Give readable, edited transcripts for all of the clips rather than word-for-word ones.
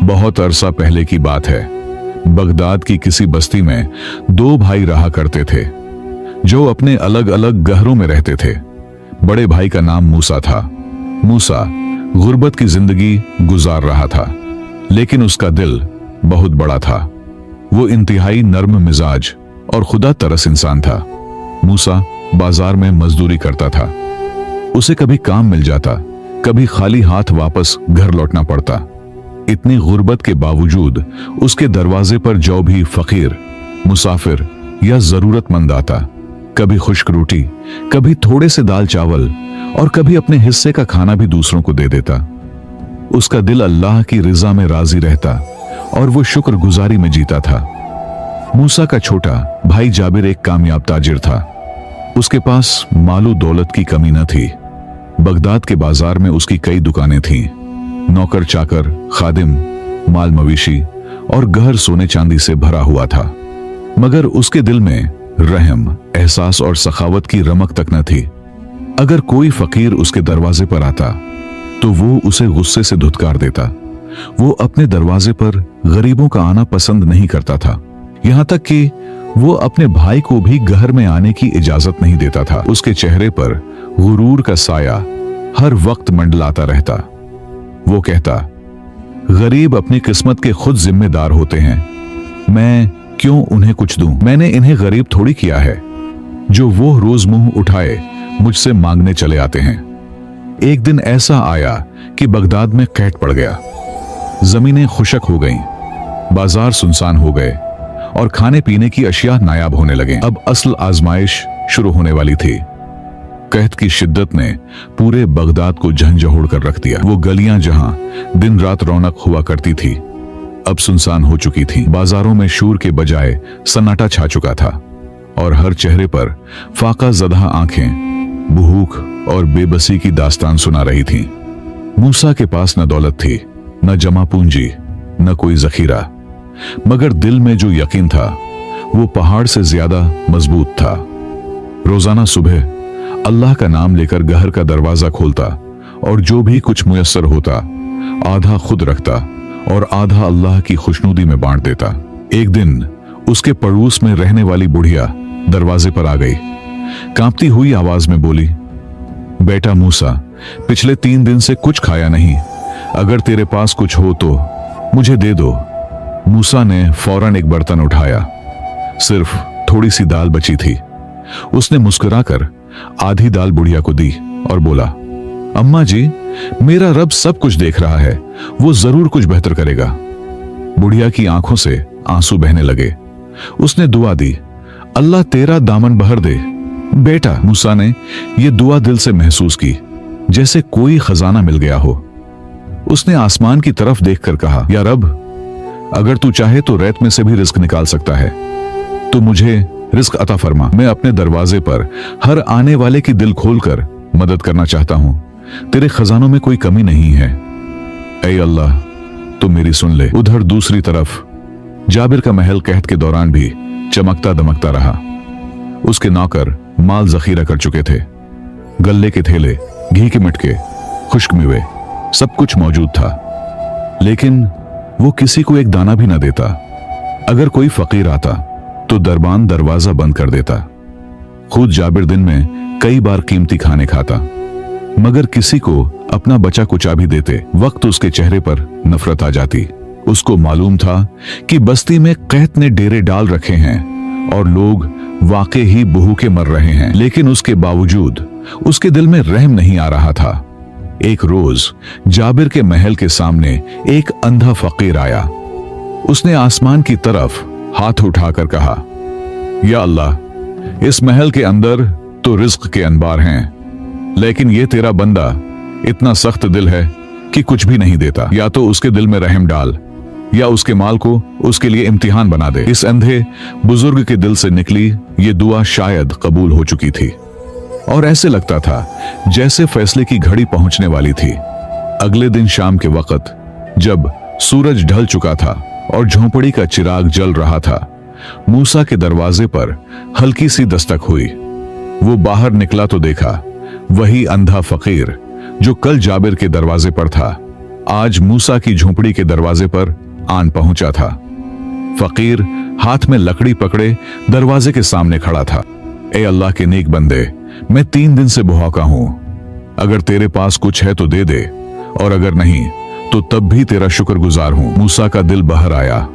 बहुत अरसा पहले की बात है। बगदाद की किसी बस्ती में दो भाई रहा करते थे जो अपने अलग अलग गहरों में रहते थे। बड़े भाई का नाम मूसा था। मूसा गुर्बत की जिंदगी गुजार रहा था, लेकिन उसका दिल बहुत बड़ा था। वो इंतहाई नर्म मिजाज और खुदा तरस इंसान था। मूसा बाजार में मजदूरी करता था। उसे कभी काम मिल जाता, कभी खाली हाथ वापस घर लौटना पड़ता। इतनी गुर्बत के बावजूद उसके दरवाजे पर जो भी फकीर, मुसाफिर या जरूरतमंद आता, कभी खुश्क रोटी, कभी थोड़े से दाल चावल और कभी अपने हिस्से का खाना भी दूसरों को दे देता। उसका दिल अल्लाह की रिजा में राजी रहता और वो शुक्रगुजारी में जीता था। मूसा का छोटा भाई जाबिर एक कामयाब ताजिर था। उसके पास मालू दौलत की कमी न थी। बगदाद के बाजार में उसकी कई दुकानें थीं। नौकर चाकर, खादिम, माल मवेशी और घर सोने चांदी से भरा हुआ था। मगर उसके दिल में रहम, एहसास और सखावत की रमक तक न थी। अगर कोई फकीर उसके दरवाजे पर आता तो वो उसे गुस्से से धुतकार देता। वो अपने दरवाजे पर गरीबों का आना पसंद नहीं करता था, यहां तक कि वो अपने भाई को भी घर में आने की इजाजत नहीं देता था। उसके चेहरे पर गुरूर का साया हर वक्त मंडलाता रहता। वो कहता, गरीब अपनी किस्मत के खुद जिम्मेदार होते हैं, मैं क्यों उन्हें कुछ दूं? मैंने इन्हें गरीब थोड़ी किया है जो वो रोज मुंह उठाए मुझसे मांगने चले आते हैं। एक दिन ऐसा आया कि बगदाद में कहत पड़ गया। जमीनें खुशक हो गईं, बाजार सुनसान हो गए और खाने पीने की अशिया नायाब होने लगे। अब असल आजमाइश शुरू होने वाली थी। कहत की शिद्दत ने पूरे बगदाद को झंझोड़ कर रख दिया। वो गलियां जहां दिन रात रौनक हुआ करती थी, अब सुनसान हो चुकी थी। बाजारों में शूर के बजाय सन्नाटा छा चुका था और हर चेहरे पर फाका ज़दा आंखें भूख और बेबसी की दास्तान सुना रही थीं। मूसा के पास न दौलत थी, न जमा पूंजी, न कोई जखीरा, मगर दिल में जो यकीन था वो पहाड़ से ज्यादा मजबूत था। रोजाना सुबह अल्लाह का नाम लेकर घर का दरवाजा खोलता और जो भी कुछ मुयस्सर होता आधा खुद रखता और आधा अल्लाह की खुशनुदी में बांट देता। एक दिन उसके पड़ोस में रहने वाली बुढ़िया दरवाजे पर आ गई। कांपती हुई आवाज में बोली, बेटा मूसा, पिछले 3 दिन से कुछ खाया नहीं, अगर तेरे पास कुछ हो तो मुझे दे दो। मूसा ने फौरन एक बर्तन उठाया। सिर्फ थोड़ी सी दाल बची थी। उसने मुस्कुराकर आधी दाल बुढ़िया को दी और बोला, अम्मा जी, मेरा रब सब कुछ देख रहा है, वो जरूर कुछ बेहतर करेगा। बुढ़िया की आंखों से आंसू बहने लगे। उसने दुआ दी, अल्लाह तेरा दामन बहर दे। बेटा, मूसा ने यह दुआ दिल से महसूस की, जैसे कोई खजाना मिल गया हो। उसने आसमान की तरफ देखकर कहा, या रब, अगर तू चाहे तो रेत में से भी रिस्क निकाल सकता है, तो मुझे रिस्क अता फरमा। मैं अपने दरवाजे पर हर आने वाले की दिल खोलकर मदद करना चाहता हूं। तेरे खजानों में कोई कमी नहीं है। ऐ अल्लाह, तू मेरी सुन ले। उधर दूसरी तरफ जाबिर का महल कहत के दौरान भी चमकता दमकता रहा। उसके नौकर माल जखीरा कर चुके थे। गल्ले के थैले, घी के मटके, खुश्क मेवे, सब कुछ मौजूद था, लेकिन वो किसी को एक दाना भी न देता। अगर कोई फकीर आता तो दरबान दरवाजा बंद कर देता। खुद जाबिर दिन में कई बार कीमती खाने खाता, मगर किसी को अपना बचा कुचा भी देते वक्त उसके चेहरे पर नफरत आ जाती। उसको मालूम था कि बस्ती में कहत ने डेरे डाल रखे हैं और लोग वाकई ही भूखे मर रहे हैं, लेकिन उसके बावजूद उसके दिल में रहम नहीं आ रहा था। एक रोज जाबिर के महल के सामने एक अंधा फकीर आया। उसने आसमान की तरफ हाथ उठाकर कहा, या अल्लाह, इस महल के अंदर तो रिज्क के अनबार हैं, लेकिन ये तेरा बंदा इतना सख्त दिल है कि कुछ भी नहीं देता। या तो उसके दिल में रहम डाल या उसके माल को उसके लिए इम्तिहान बना दे। इस अंधे बुजुर्ग के दिल से निकली ये दुआ शायद कबूल हो चुकी थी और ऐसे लगता था जैसे फैसले की घड़ी पहुंचने वाली थी। अगले दिन शाम के वक्त जब सूरज ढल चुका था और झोंपड़ी का चिराग जल रहा था, मूसा के दरवाजे पर हल्की सी दस्तक हुई। वो बाहर निकला तो देखा वही अंधा फकीर जो कल जाबिर के दरवाजे पर था। आज मूसा की झोपड़ी के दरवाजे पर आन पहुंचा था। फकीर हाथ में लकड़ी पकड़े दरवाजे के सामने खड़ा था। ए अल्लाह के नेक बंदे, मैं 3 दिन से भूखा हूं। अगर तेरे पास कुछ है तो दे दे, और अगर नहीं तो तब भी तेरा शुक्रगुजार हूं। मूसा का दिल बहर आया।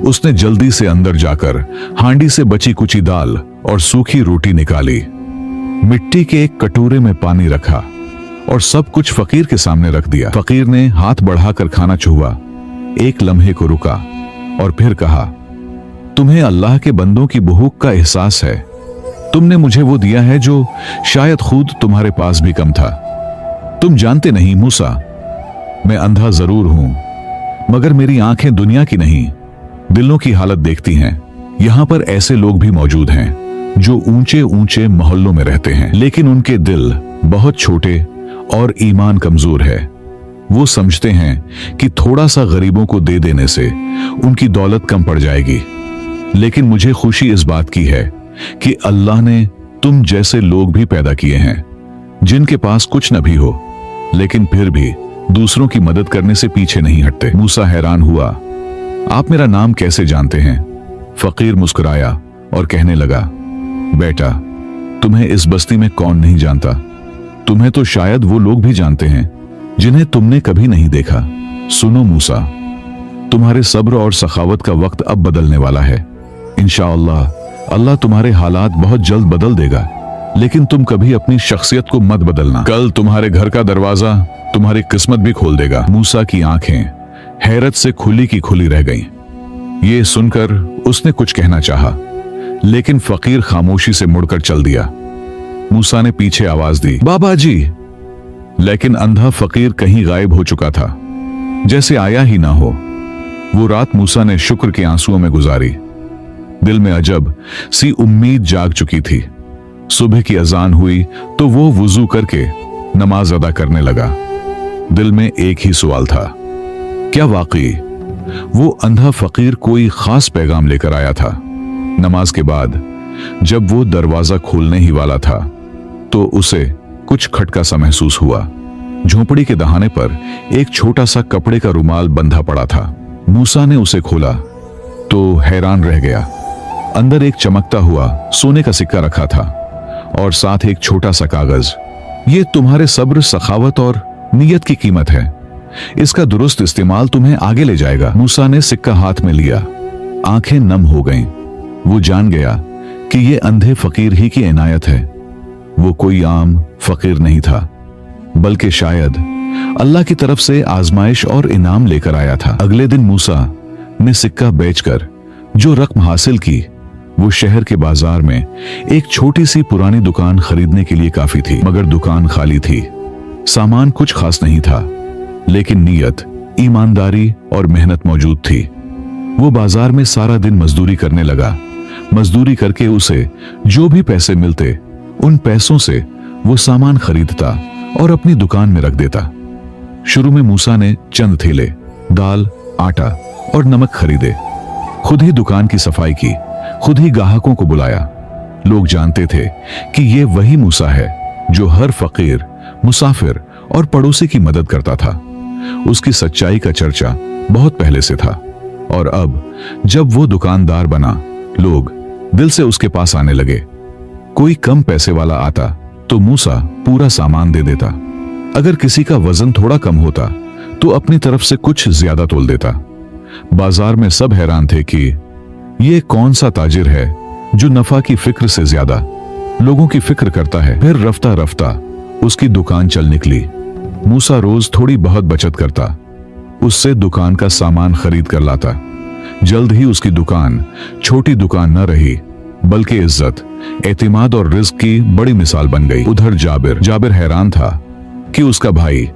उसने जल्दी से अंदर जाकर हांडी से बची कुची दाल और सूखी रोटी निकाली, मिट्टी के एक कटोरे में पानी रखा और सब कुछ फकीर के सामने रख दिया। फकीर ने हाथ बढ़ाकर खाना छुआ, एक लम्हे को रुका और फिर कहा, तुम्हें अल्लाह के बंदों की भूख का एहसास है। तुमने मुझे वो दिया है जो शायद खुद तुम्हारे पास भी कम था। तुम जानते नहीं मूसा, मैं अंधा जरूर हूं, मगर मेरी आंखें दुनिया की नहीं, दिलों की हालत देखती हैं। यहां पर ऐसे लोग भी मौजूद हैं जो ऊंचे ऊंचे मोहल्लों में रहते हैं, लेकिन उनके दिल बहुत छोटे और ईमान कमजोर है। वो समझते हैं कि थोड़ा सा गरीबों को दे देने से उनकी दौलत कम पड़ जाएगी। लेकिन मुझे खुशी इस बात की है कि अल्लाह ने तुम जैसे लोग भी पैदा किए हैं, जिनके पास कुछ न भी हो, लेकिन फिर भी दूसरों की मदद करने से पीछे नहीं हटते। मूसा हैरान हुआ, आप मेरा नाम कैसे जानते हैं? फकीर मुस्कुराया और कहने लगा, बेटा, तुम्हें इस बस्ती में कौन नहीं जानता। तुम्हें तो शायद वो लोग भी जानते हैं जिन्हें तुमने कभी नहीं देखा। सुनो मूसा, तुम्हारे सब्र और सखावत का वक्त अब बदलने वाला है। इंशाअल्लाह अल्लाह तुम्हारे हालात बहुत जल्द बदल देगा, लेकिन तुम कभी अपनी शख्सियत को मत बदलना। कल तुम्हारे घर का दरवाजा तुम्हारी किस्मत भी खोल देगा। मूसा की आंखें हैरत से खुली की खुली रह गईं। ये सुनकर उसने कुछ कहना चाहा, लेकिन फकीर खामोशी से मुड़कर चल दिया। मूसा ने पीछे आवाज दी, बाबा जी, लेकिन अंधा फकीर कहीं गायब हो चुका था, जैसे आया ही ना हो। वो रात मूसा ने शुक्र के आंसुओं में गुजारी। दिल में अजब सी उम्मीद जाग चुकी थी। सुबह की अजान हुई तो वो वुजू करके नमाज अदा करने लगा। दिल में एक ही सवाल था, क्या वाकई वो अंधा फकीर कोई खास पैगाम लेकर आया था? नमाज के बाद जब वो दरवाजा खोलने ही वाला था तो उसे कुछ खटका सा महसूस हुआ। झोपड़ी के दहाने पर एक छोटा सा कपड़े का रुमाल बंधा पड़ा था। मूसा ने उसे खोला तो हैरान रह गया। अंदर एक चमकता हुआ सोने का सिक्का रखा था और साथ एक छोटा सा कागज। ये तुम्हारे सब्र, सखावत और नियत की कीमत है। इसका दुरुस्त इस्तेमाल तुम्हें आगे ले जाएगा। मूसा ने सिक्का हाथ में लिया, आंखें नम हो गईं। वो जान गया कि ये अंधे फकीर ही की इनायत है। वो कोई आम फकीर नहीं था, बल्कि शायद अल्लाह की तरफ से आजमाइश और इनाम लेकर आया था। अगले दिन मूसा ने सिक्का बेचकर जो रकम हासिल की, वो शहर के बाजार में एक छोटी सी पुरानी दुकान खरीदने के लिए काफी थी। मगर दुकान खाली थी, सामान कुछ खास नहीं था, लेकिन नीयत, ईमानदारी और मेहनत मौजूद थी। वो बाजार में सारा दिन मजदूरी करने लगा। मजदूरी करके उसे जो भी पैसे मिलते, उन पैसों से वो सामान खरीदता और अपनी दुकान में रख देता। शुरू में मूसा ने चंद थैले दाल, आटा और नमक खरीदे। खुद ही दुकान की सफाई की, खुद ही ग्राहकों को बुलाया। लोग जानते थे कि ये वही मूसा है जो हर फकीर, मुसाफिर और पड़ोसी की मदद करता था। उसकी सच्चाई का चर्चा बहुत पहले से था और अब जब वो दुकानदार बना, लोग दिल से उसके पास आने लगे। कोई कम पैसे वाला आता तो मूसा पूरा सामान दे देता। अगर किसी का वजन थोड़ा कम होता तो अपनी तरफ से कुछ ज्यादा तोल देता। बाजार में सब हैरान थे कि ये कौन सा ताजिर है जो नफा की फिक्र से ज्यादा लोगों की फिक्र करता है। फिर रफ्ता रफ्ता उसकी दुकान चल निकली। मूसा रोज थोड़ी बहुत बचत करता, उससे दुकान का सामान खरीद कर लाता। जल्द ही उसकी दुकान छोटी दुकान न रही, बल्कि इज्जत, एतिमाद और रिज्क की बड़ी मिसाल बन गई। उधर जाबिर हैरान था कि उसका भाई,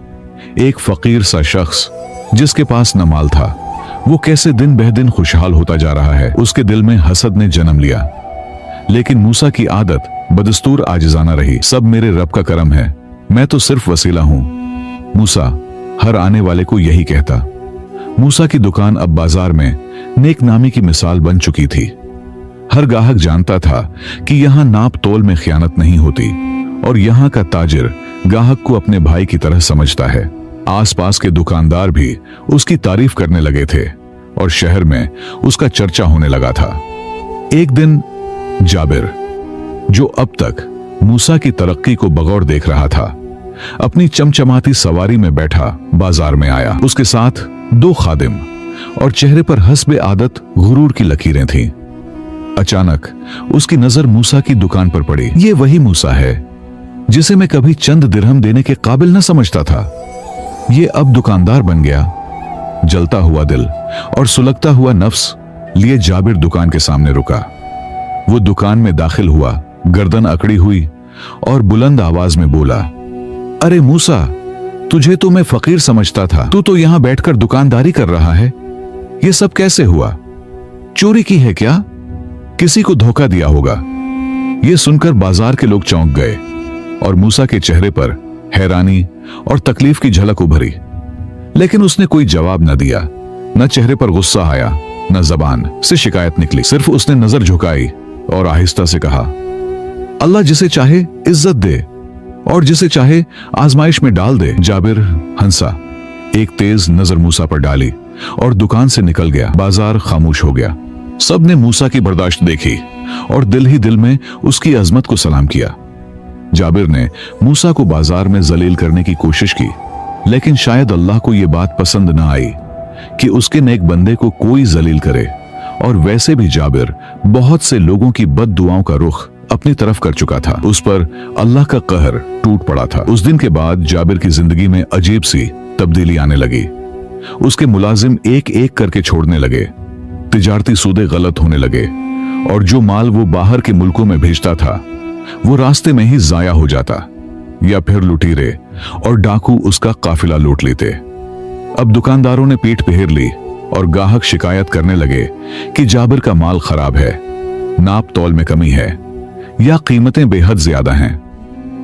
एक फकीर सा शख्स जिसके पास न माल था, वो कैसे दिन बह दिन खुशहाल होता जा रहा है। उसके दिल में हसद ने जन्म लिया। लेकिन मूसा की आदत बदस्तूर आजिजाना रही। सब मेरे रब का करम है, मैं तो सिर्फ वसीला हूं। मूसा हर आने वाले को यही कहता। मूसा की दुकान अब बाजार में नेक नामी की मिसाल बन चुकी थी। हर ग्राहक जानता था कि यहां नाप तोल में खयानत नहीं होती और यहां का ताजिर ग्राहक को अपने भाई की तरह समझता है। आसपास के दुकानदार भी उसकी तारीफ करने लगे थे और शहर में उसका चर्चा होने लगा था। एक दिन जाबिर, जो अब तक मूसा की तरक्की को बगौर देख रहा था, अपनी चमचमाती सवारी में बैठा बाजार में आया। उसके साथ 2 खादिम और चेहरे पर हस्बे आदत गुरूर की लकीरें थीं। अचानक उसकी नजर मूसा की दुकान पर पड़ी। ये वही मूसा है जिसे मैं कभी चंद दिरहम देने के काबिल न समझता था। ये अब दुकानदार बन गया। जलता हुआ दिल और सुलगता हुआ नफ्स लिए जाबिर दुकान के सामने रुका। वो दुकान में दाखिल हुआ, गर्दन अकड़ी हुई और बुलंद आवाज में बोला, अरे मूसा, तुझे तो मैं फकीर समझता था, तू तो यहां बैठकर दुकानदारी कर रहा है। ये सब कैसे हुआ? चोरी की है क्या? किसी को धोखा दिया होगा। ये सुनकर बाजार के लोग चौंक गए और मूसा के चेहरे पर हैरानी और तकलीफ की झलक उभरी, लेकिन उसने कोई जवाब न दिया। न चेहरे पर गुस्सा आया, न जबान से शिकायत निकली। सिर्फ उसने नजर झुकाई और आहिस्ता से कहा, अल्लाह जिसे चाहे इज्जत दे और जिसे चाहे आजमाइश में डाल दे। जाबिर हंसा, एक तेज नजर मूसा पर डाली और दुकान से निकल गया। बाजार खामोश हो गया। सबने मूसा की बर्दाश्त देखी और दिल ही दिल में उसकी अजमत को सलाम किया। जाबिर ने मूसा को बाजार में जलील करने की कोशिश की, लेकिन शायद अल्लाह को यह बात पसंद न आई कि उसके नेक बंदे को कोई जलील करे। और वैसे भी जाबिर बहुत से लोगों की बद्दुआओं का रुख अपनी तरफ कर चुका था। उस पर अल्लाह का कहर टूट पड़ा था। उस दिन के बाद जाबिर की जिंदगी में अजीब सी तब्दीली आने लगी। उसके मुलाजिम एक एक करके छोड़ने लगे, तिजारती सौदे गलत होने लगे और जो माल वो बाहर के मुल्कों में भेजता था वो रास्ते में ही जाया हो जाता, या फिर लुटेरे और डाकू उसका काफिला लूट लेते। अब दुकानदारों ने पीठ फेर ली और गाहक शिकायत करने लगे कि जाबिर का माल खराब है, नाप तौल में कमी है या कीमतें बेहद ज्यादा हैं।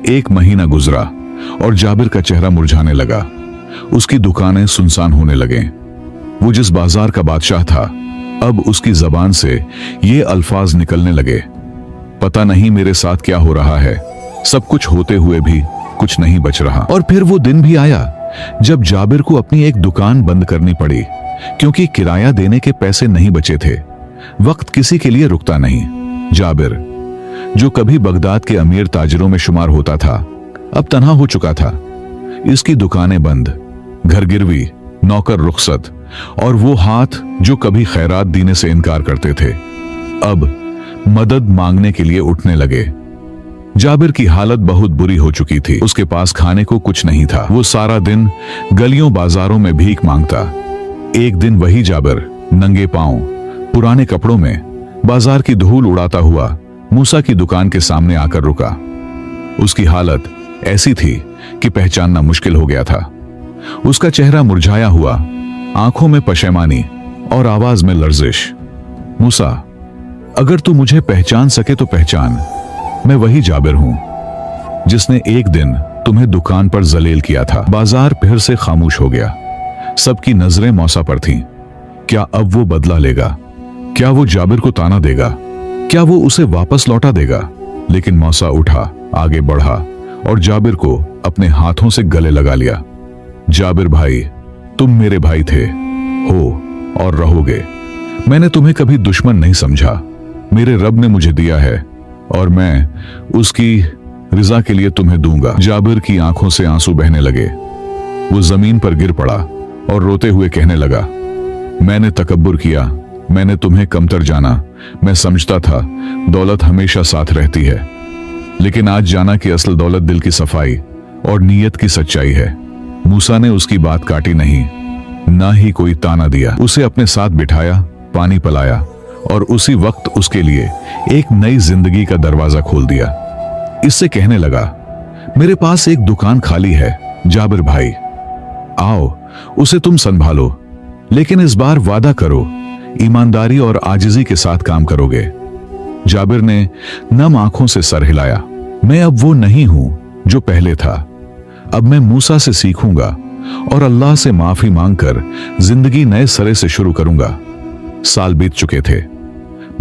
1 महीना गुजरा और जाबिर का चेहरा मुरझाने लगा। उसकी दुकानें सुनसान होने लगे। वो जिस बाजार का बादशाह था, अब उसकी जबान से ये अल्फाज निकलने लगे, पता नहीं मेरे साथ क्या हो रहा है, सब कुछ होते हुए भी कुछ नहीं बच रहा। और फिर वो दिन भी आया जब जाबिर को अपनी एक दुकान बंद करनी पड़ी, क्योंकि किराया देने के पैसे नहीं बचे थे। वक्त किसी के लिए रुकता नहीं। जाबिर, जो कभी बगदाद के अमीर ताजिरों में शुमार होता था, अब तन्हा हो चुका था। इसकी दुकानें बंद, घर गिरवी, नौकर रुखसत और वो हाथ जो कभी खैरात देने से इनकार करते थे, अब मदद मांगने के लिए उठने लगे। जाबिर की हालत बहुत बुरी हो चुकी थी। उसके पास खाने को कुछ नहीं था। वो सारा दिन गलियों बाजारों में भीख मांगता। एक दिन वही जाबिर नंगे पांव, पुराने कपड़ों में, बाजार की धूल उड़ाता हुआ मूसा की दुकान के सामने आकर रुका। उसकी हालत ऐसी थी कि पहचानना मुश्किल हो गया था। उसका चेहरा मुरझाया हुआ, आंखों में पशेमानी और आवाज में लर्जिश। मूसा, अगर तू मुझे पहचान सके तो पहचान, मैं वही जाबिर हूं जिसने एक दिन तुम्हें दुकान पर जलील किया था। बाजार फिर से खामोश हो गया। सबकी नजरें मौसा पर थीं। क्या अब वो बदला लेगा? क्या वो जाबिर को ताना देगा? क्या वो उसे वापस लौटा देगा? लेकिन मौसा उठा, आगे बढ़ा और जाबिर को अपने हाथों से गले लगा लिया। जाबिर भाई, तुम मेरे भाई थे, हो और रहोगे। मैंने तुम्हें कभी दुश्मन नहीं समझा। मेरे रब ने मुझे दिया है और मैं उसकी रिजा के लिए तुम्हें दूंगा। जाबिर की आंखों से आंसू बहने लगे। वो जमीन पर गिर पड़ा और रोते हुए कहने लगा, मैंने तकब्बुर किया, मैंने तुम्हें कमतर जाना। मैं समझता था दौलत हमेशा साथ रहती है, लेकिन आज जाना कि असल दौलत दिल की सफाई और नीयत की सच्चाई है। मूसा ने उसकी बात काटी नहीं, ना ही कोई ताना दिया। उसे अपने साथ बिठाया, पानी पिलाया और उसी वक्त उसके लिए एक नई जिंदगी का दरवाजा खोल दिया। इससे कहने लगा, मेरे पास एक दुकान खाली है जाबिर भाई, आओ उसे तुम संभालो, लेकिन इस बार वादा करो ईमानदारी और आजिजी के साथ काम करोगे। जाबिर ने नम आंखों से सर हिलाया। मैं अब वो नहीं हूं जो पहले था। अब मैं मूसा से सीखूंगा और अल्लाह से माफी मांगकर जिंदगी नए सिरे से शुरू करूंगा। साल बीत चुके थे।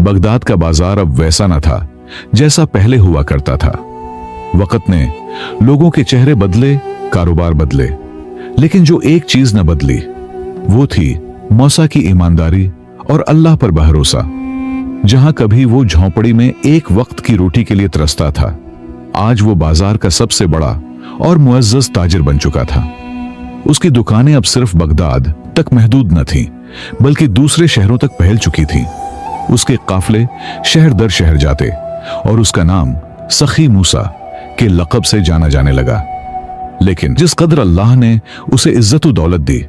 बगदाद का बाजार अब वैसा न था जैसा पहले हुआ करता था। वक्त ने लोगों के चेहरे बदले, कारोबार बदले, लेकिन जो एक चीज न बदली वो थी मूसा की ईमानदारी और अल्लाह पर भरोसा। जहां कभी वो झोंपड़ी में एक वक्त की रोटी के लिए तरसता था, आज वो बाजार का सबसे बड़ा और मुअज्जज ताजिर बन चुका था। उसकी दुकानें अब सिर्फ बगदाद तक महदूद न थीं, बल्कि दूसरे शहरों तक फैल चुकी थीं। उसके काफले शहर दर शहर जाते और उसका नाम सखी मूसा के लक़ब से जाना जाने लगा। लेकिन जिस कदर अल्लाह ने उसे इज्जत व दौलत दी,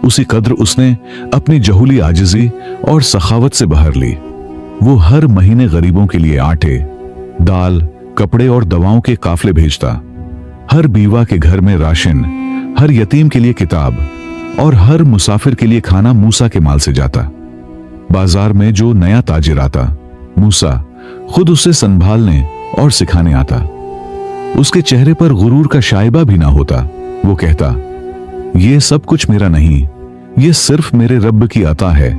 उसी कदर उसने अपनी जहूली आजिज़ी और सखावत से बहर ली। वो हर महीने गरीबों के लिए आटे, दाल, कपड़े और दवाओं के काफले भेजता। हर बीवा के घर में राशन, हर यतीम के लिए किताब और हर मुसाफिर के लिए खाना मूसा के माल से जाता। बाजार में जो नया ताजिर आता, मूसा खुद उसे संभालने और सिखाने आता। उसके चेहरे पर गुरूर का शाइबा भी ना होता। वो कहता, ये सब कुछ मेरा नहीं, ये सिर्फ मेरे रब की अता है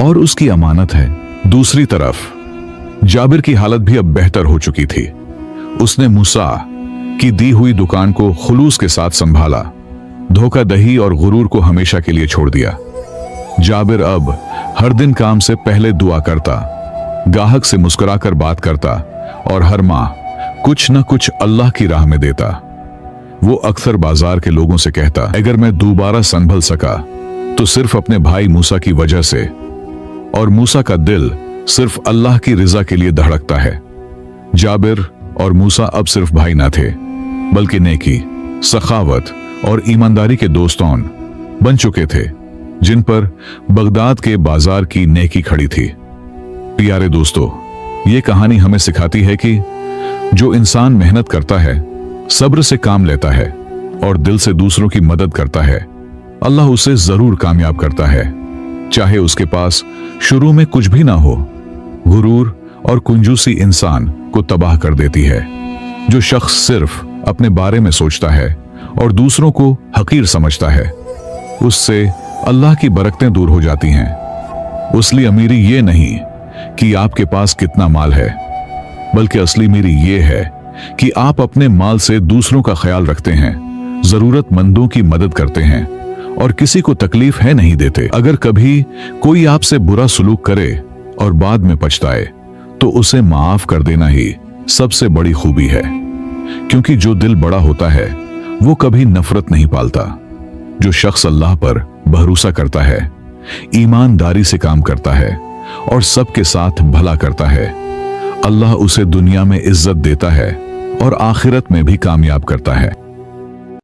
और उसकी अमानत है। दूसरी तरफ जाबिर की हालत भी अब बेहतर हो चुकी थी। उसने मूसा की दी हुई दुकान को खुलूस के साथ संभाला, धोखाधड़ी और गुरूर को हमेशा के लिए छोड़ दिया। जाबिर अब हर दिन काम से पहले दुआ करता, गाहक से मुस्कुराकर बात करता और हर माह कुछ न कुछ अल्लाह की राह में देता। वो अक्सर बाजार के लोगों से कहता, अगर मैं दोबारा संभल सका तो सिर्फ अपने भाई मूसा की वजह से, और मूसा का दिल सिर्फ अल्लाह की रिजा के लिए धड़कता है। जाबिर और मूसा अब सिर्फ भाई ना थे, बल्कि नेकी, सखावत और ईमानदारी के दोस्तौन बन चुके थे, जिन पर बगदाद के बाजार की नेकी खड़ी थी। प्यारे दोस्तों, ये कहानी हमें सिखाती है कि जो इंसान मेहनत करता है, सब्र से काम लेता है और दिल से दूसरों की मदद करता है, अल्लाह उसे जरूर कामयाब करता है, चाहे उसके पास शुरू में कुछ भी ना हो। गुरूर और कंजूसी इंसान को तबाह कर देती है। जो शख्स सिर्फ अपने बारे में सोचता है और दूसरों को हकीर समझता है, उससे अल्लाह की बरकतें दूर हो जाती हैं। असली अमीरी ये नहीं कि आपके पास कितना माल है, बल्कि असली अमीरी ये है कि आप अपने माल से दूसरों का ख्याल रखते हैं, जरूरतमंदों की मदद करते हैं और किसी को तकलीफ है नहीं देते। अगर कभी कोई आपसे बुरा सलूक करे और बाद में पछताए, तो उसे माफ कर देना ही सबसे बड़ी खूबी है, क्योंकि जो दिल बड़ा होता है वो कभी नफरत नहीं पालता। जो शख्स अल्लाह पर भरोसा करता है, ईमानदारी से काम करता है और सबके साथ भला करता है, अल्लाह उसे दुनिया में इज्जत देता है और आखिरत में भी कामयाब करता है।